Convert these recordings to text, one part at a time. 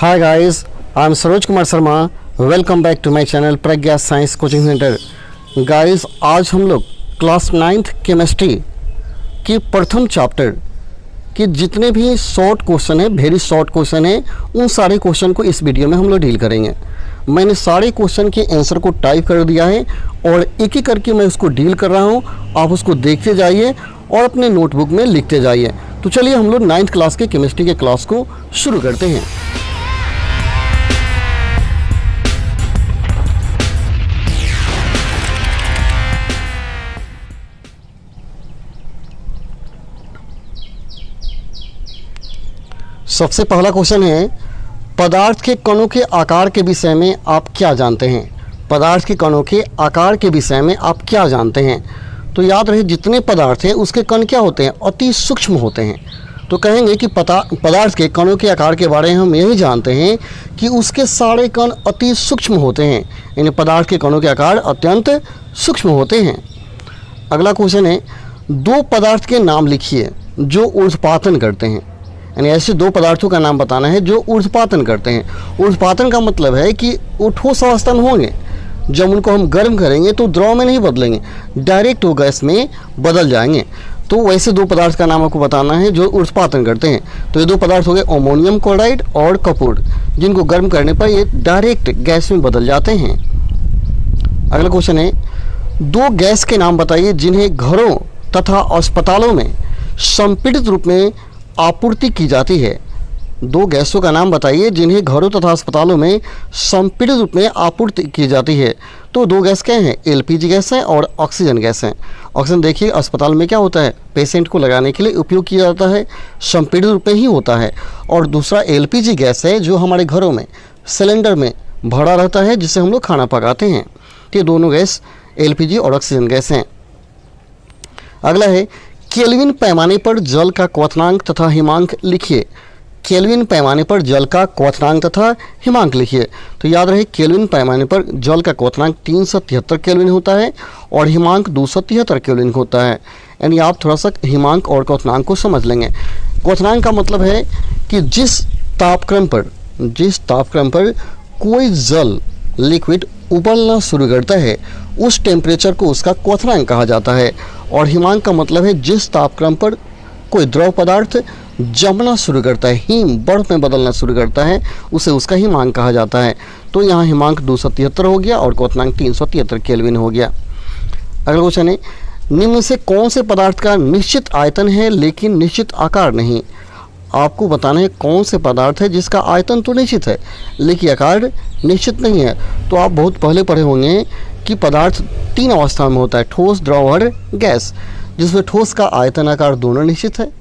Hi guys, I am Saroj Kumar Sharma. Welcome back to my channel Pragya science coaching centre. Guys, आज हम लोग class 9th chemistry की प्रथम chapter के जितने भी शॉर्ट क्वेश्चन है, वेरी शॉर्ट क्वेश्चन है, उन सारे क्वेश्चन को इस वीडियो में हम लोग डील करेंगे. मैंने सारे क्वेश्चन के आंसर को टाइप कर दिया है और एक एक करके मैं उसको डील कर रहा हूँ. आप उसको देखते जाइए और अपने नोटबुक में लिखते जाइए. तो चलिए हम लोग 9th क्लास के केमिस्ट्री के क्लास को शुरू करते हैं. सबसे पहला क्वेश्चन है, पदार्थ के कणों के आकार के विषय में आप क्या जानते हैं. पदार्थ के कणों के आकार के विषय में आप क्या जानते हैं. तो याद रहे, जितने पदार्थ हैं उसके कण क्या होते हैं, अति सूक्ष्म होते हैं. तो कहेंगे कि पदार्थ के कणों के आकार के बारे में हम यही जानते हैं कि उसके सारे कण अति सूक्ष्म होते हैं. यानी पदार्थ के कणों के आकार अत्यंत सूक्ष्म होते हैं. अगला क्वेश्चन है, दो पदार्थ के नाम लिखिए जो ऊर्ध्वपातन करते हैं. यानी ऐसे दो पदार्थों का नाम बताना है जो ऊर्ध्वपातन करते हैं. ऊर्ध्वपातन का मतलब है कि वो ठोस अवस्था में होंगे. जब उनको हम गर्म करेंगे तो द्रव में नहीं बदलेंगे, डायरेक्ट वो गैस में बदल जाएंगे. तो वैसे दो पदार्थ का नाम आपको बताना है जो ऊर्ध्वपातन करते हैं. तो ये दो पदार्थ हो गए अमोनियम क्लोराइड और कपूर, जिनको गर्म करने पर ये डायरेक्ट गैस में बदल जाते हैं. अगला क्वेश्चन है, दो गैस के नाम बताइए जिन्हें घरों तथा अस्पतालों में संपीड़ित रूप में आपूर्ति की जाती है. दो गैसों का नाम बताइए जिन्हें घरों तथा अस्पतालों में संपीड़ित रूप में आपूर्ति की जाती है. तो दो गैस क्या हैं, एलपीजी गैस है और ऑक्सीजन गैस है. ऑक्सीजन देखिए अस्पताल में क्या होता है, पेशेंट को लगाने के लिए उपयोग किया जाता है, संपीड़ित रूप में ही होता है. और दूसरा एलपीजी गैस है जो हमारे घरों में सिलेंडर में भरा रहता है जिससे हम लोग खाना पकाते हैं. ये दोनों गैस एलपीजी और ऑक्सीजन गैस हैं. अगला है, केल्विन पैमाने पर जल का क्वथनांक तथा हिमांक लिखिए. केल्विन पैमाने पर जल का क्वथनांक तथा हिमांक लिखिए. तो याद रहे, केल्विन पैमाने पर जल का क्वथनांक 373 केल्विन होता है और हिमांक 273 केल्विन होता है. यानी आप थोड़ा सा हिमांक और क्वथनांक को समझ लेंगे. क्वथनांक का मतलब है कि जिस तापक्रम पर कोई जल लिक्विड उबलना शुरू करता है उस टेम्परेचर को उसका क्वथनांक कहा जाता है. और हिमांक का मतलब है जिस तापक्रम पर कोई द्रव पदार्थ जमना शुरू करता है, हिम बर्फ में बदलना शुरू करता है, उसे उसका हिमांक कहा जाता है. तो यहाँ हिमांक 273 हो गया और क्वथनांक 373 केल्विन हो गया. अगला क्वेश्चन है, निम्न से कौन से पदार्थ का निश्चित आयतन है लेकिन निश्चित आकार नहीं. आपको बताना है कौन से पदार्थ है जिसका आयतन तो निश्चित है लेकिन आकार निश्चित नहीं है. तो आप बहुत पहले पढ़े होंगे कि पदार्थ 3 अवस्था में होता है, ठोस, द्रव और गैस, जिसमें ठोस का आयतन आकार दोनों निश्चित है,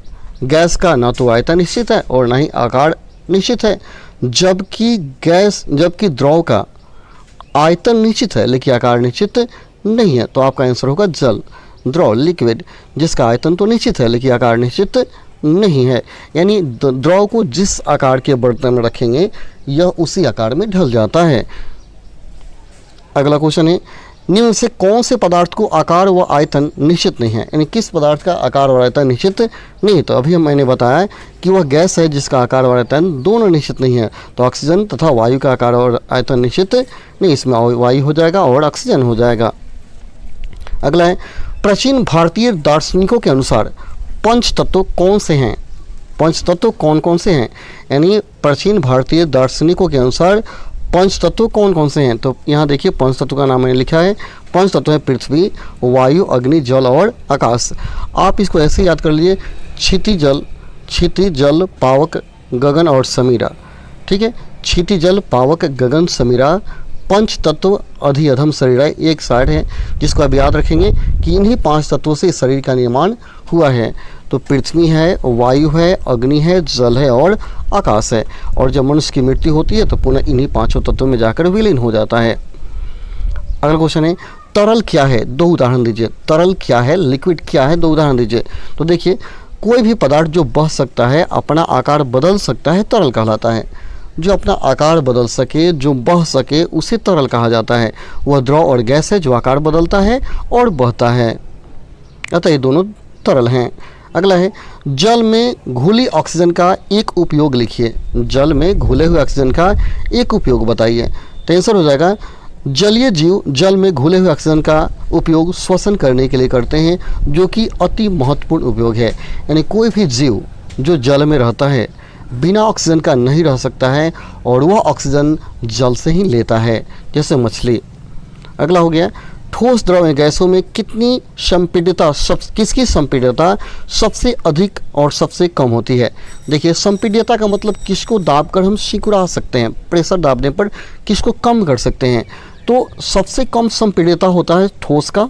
गैस का ना तो आयतन निश्चित है और ना ही आकार निश्चित है. जबकि द्रव का आयतन निश्चित है लेकिन आकार निश्चित नहीं है. तो आपका आंसर होगा जल, द्रव, लिक्विड, जिसका आयतन तो निश्चित है लेकिन आकार निश्चित नहीं है. यानी द्रव को जिस आकार के बर्तन में रखेंगे यह उसी आकार में ढल जाता है. अगला क्वेश्चन है, निम्न से कौन से पदार्थ को आकार व आयतन निश्चित नहीं है. यानी किस पदार्थ का आकार और आयतन निश्चित नहीं. तो अभी मैंने बताया कि वह गैस है जिसका आकार और आयतन दोनों निश्चित नहीं है. तो ऑक्सीजन तथा वायु का आकार और आयतन निश्चित नहीं, इसमें वायु हो जाएगा और ऑक्सीजन हो जाएगा. अगला है, प्राचीन भारतीय दार्शनिकों के अनुसार पंच तत्व कौन से हैं. पंच तत्व कौन कौन से हैं. यानी प्राचीन भारतीय दार्शनिकों के अनुसार पंच तत्व कौन कौन से हैं. तो यहाँ देखिए पंच तत्व का नाम मैंने लिखा है. पंच तत्व है पृथ्वी, वायु, अग्नि, जल और आकाश. आप इसको ऐसे याद कर लीजिए, क्षिति जल पावक गगन और समीरा. ठीक है, क्षिति जल पावक गगन समीरा पंच तत्व अधि अधम शरीर एक साइड है, जिसको आप याद रखेंगे कि इन्हीं 5 तत्वों से शरीर का निर्माण हुआ है. तो पृथ्वी है, वायु है, अग्नि है, जल है और आकाश है. और जब मनुष्य की मृत्यु होती है तो पुनः इन्हीं 5 तत्वों में जाकर विलीन हो जाता है. अगला क्वेश्चन है, तरल क्या है, 2 उदाहरण दीजिए. तरल क्या है, लिक्विड क्या है, 2 उदाहरण दीजिए. तो देखिए, कोई भी पदार्थ जो बह सकता है, अपना आकार बदल सकता है, तरल कहलाता है. जो अपना आकार बदल सके, जो बह सके, उसे तरल कहा जाता है. वह द्रव और गैस है जो आकार बदलता है और बहता है, अतः ये दोनों तरल हैं. अगला है जल में घुली ऑक्सीजन का एक उपयोग लिखिए। जल में घुले हुए ऑक्सीजन का एक उपयोग बताइए। तो आंसर हो जाएगा जलीय जीव जल में घुले हुए ऑक्सीजन का उपयोग श्वसन करने के लिए करते हैं, जो कि अति महत्वपूर्ण उपयोग है। यानी कोई भी जीव जो जल में रहता है बिना ऑक्सीजन का नहीं रह सकता है और वह ऑक्सीजन जल से ही लेता है, जैसे मछली। अगला हो गया ठोस द्रव गैसों में कितनी संपीड्यता किसकी संपीड्यता सबसे अधिक और सबसे कम होती है। देखिए संपीड्यता का मतलब किसको दाबकर हम सिकुड़ा सकते हैं, प्रेशर दाबने पर किसको कम कर सकते हैं। तो सबसे कम संपीड्यता होता है ठोस का,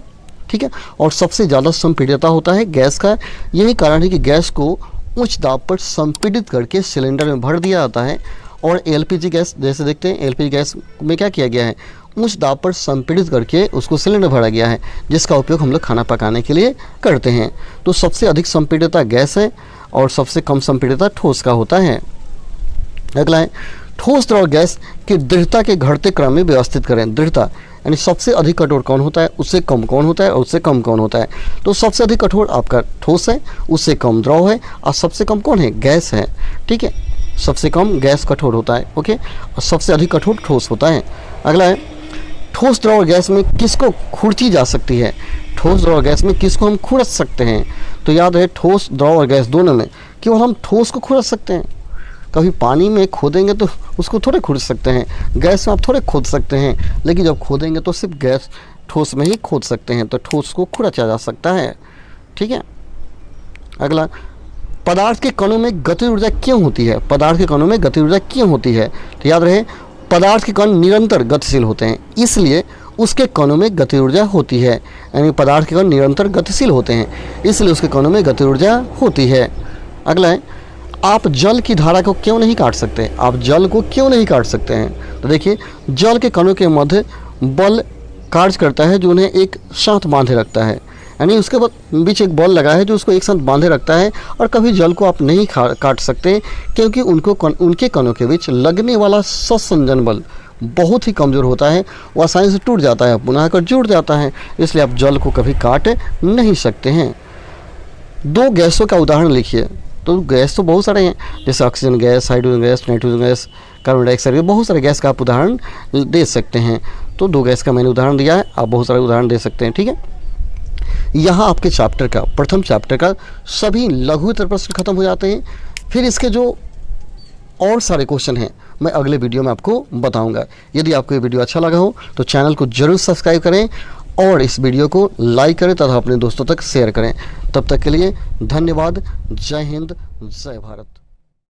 ठीक है, और सबसे ज़्यादा संपीड्यता होता है गैस का। यही कारण है कि गैस को उच्च दाब पर संपीडित करके सिलेंडर में भर दिया जाता है। और एलपीजी गैस जैसे देखते हैं, एलपीजी गैस में क्या किया गया है, उच्च दाब पर संपीडित करके उसको सिलेंडर भरा गया है, जिसका उपयोग हम लोग खाना पकाने के लिए करते हैं। तो सबसे अधिक संपीड्यता गैस है और सबसे कम संपीड्यता ठोस का होता है। अगला है ठोस द्रव गैस की दृढ़ता के घटते क्रम में व्यवस्थित करें। दृढ़ता यानी सबसे अधिक कठोर कौन होता है, उससे कम कौन होता है और उससे कम कौन होता है। तो सबसे अधिक कठोर आपका ठोस है, उससे कम द्रव है, और सबसे कम कौन है, गैस है। ठीक है, सबसे कम गैस कठोर होता है, ओके, और सबसे अधिक कठोर ठोस होता है। अगला है ठोस द्रव गैस में किसको खुरची जा सकती है। ठोस द्रव गैस में किसको हम खुरच सकते हैं। तो याद रहे ठोस द्रव और गैस दोनों में केवल हम ठोस को खुरच सकते हैं। कभी पानी में खोदेंगे तो उसको थोड़े खुरच सकते हैं, गैस में आप थोड़े खोद सकते हैं, लेकिन जब खोदेंगे तो सिर्फ गैस ठोस में ही खोद सकते हैं, तो ठोस को खुरचा जा सकता है। ठीक है। अगला पदार्थ के कणों में गति ऊर्जा क्यों होती है। पदार्थ के कणों में गति ऊर्जा क्यों होती है। तो याद रहे पदार्थ के कण निरंतर गतिशील होते हैं, इसलिए उसके कणों में गति ऊर्जा होती है। यानी पदार्थ के कण निरंतर गतिशील होते हैं, इसलिए उसके कणों में गति ऊर्जा होती है। अगला है आप जल की धारा को क्यों नहीं काट सकते। आप जल को क्यों नहीं काट सकते हैं। तो देखिए जल के कणों के मध्य बल कार्य करता है जो उन्हें एक साथ बांधे रखता है। यानी उसके बीच एक बल लगा है जो उसको एक साथ बांधे रखता है, और कभी जल को आप नहीं काट सकते, क्योंकि उनके कणों के बीच लगने वाला संसंजन बल बहुत ही कमज़ोर होता है, वो आसानी से टूट जाता है, पुनः आकर जुड़ जाता है, इसलिए आप जल को कभी काट नहीं सकते हैं। दो गैसों का उदाहरण लिखिए। तो गैस तो बहुत सारे हैं, जैसे oxygen gas, hydrogen gas, nitrogen gas, carbon dioxide, बहुत सारे गैस का आप उदाहरण दे सकते हैं। तो दो गैस का मैंने उदाहरण दिया है, आप बहुत सारे उदाहरण दे सकते हैं। ठीक है, यहाँ आपके चैप्टर का प्रथम चैप्टर का सभी लघुत्तर प्रश्न खत्म हो जाते हैं। फिर इसके जो और सारे क्वेश्चन हैं मैं अगले वीडियो में आपको बताऊंगा। यदि आपको ये वीडियो अच्छा लगा हो तो चैनल को जरूर सब्सक्राइब करें और इस वीडियो को लाइक करें तथा अपने दोस्तों तक शेयर करें। तब तक के लिए धन्यवाद। जय हिंद, जय भारत।